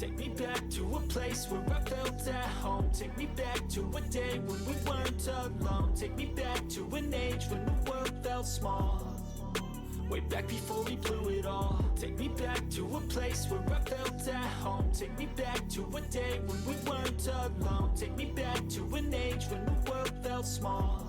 Take me back to a place where I felt at home. Take me back to a day when we weren't alone. Take me back to an age when the world felt small, way back before we blew it all. Take me back to a place where I felt at home. Take me back to a day when we weren't alone. Take me back to an age when the world felt small,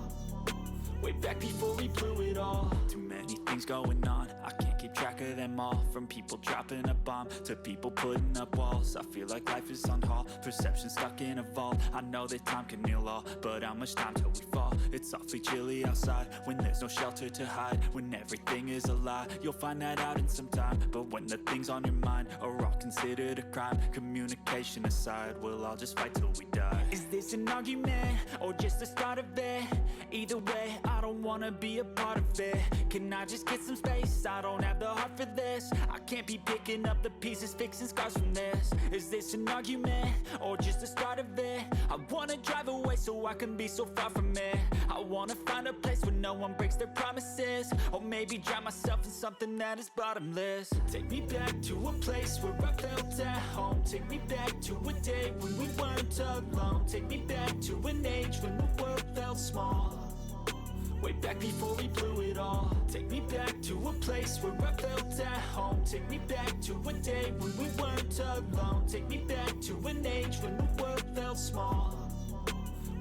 way back before we blew it all. Too many things going on, I can't keep track of them all. From people dropping a bomb to people putting up walls. I feel like life is on hold, perception stuck in a vault. I know that time can heal all, but how much time till we fall? It's awfully chilly outside, when there's no shelter to hide. When everything is a lie, you'll find that out in some time. But when the things on your mind are all considered a crime, communication aside, we'll all just fight till we die. Is this an argument, or just the start of it? Either way, I don't wanna be a part of it. Can I just get some space? I don't have the heart for this. I can't be picking up the pieces, fixing scars from this. Is this an argument, or just the start of it? I wanna drive away so I can be so far from it. I wanna find a place where no one breaks their promises, or maybe drown myself in something that is bottomless. Take me back to a place where I felt at home. Take me back to a day when we weren't alone. Take me back to an age when the world felt small, way back before we blew it all. Take me back to a place where I felt at home. Take me back to a day when we weren't alone. Take me back to an age when the world felt small,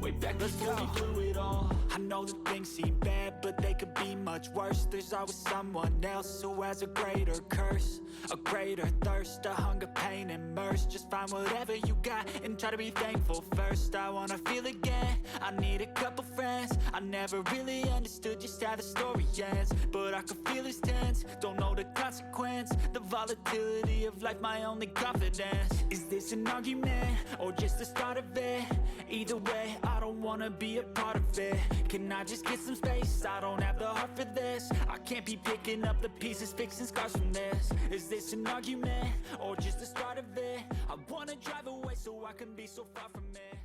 way back before we blew it all. I know that things seem bad, but they could be much worse. There's always someone else who has a greater curse, a greater thirst, a hunger, pain, and mercy. Just find whatever you got and try to be thankful first. I wanna feel again, I need a couple friends. I never really understood just how the story ends, but I could feel it's tense, don't know the consequence. The volatility of life, my only confidence. Is this an argument, or just the start of it? Either way, I don't wanna be a part of it. Can I just get some space? I don't have the heart for this. I can't be picking up the pieces, fixing scars from this. Is this an argument, or just the start of it? I wanna drive away so I can be so far from it.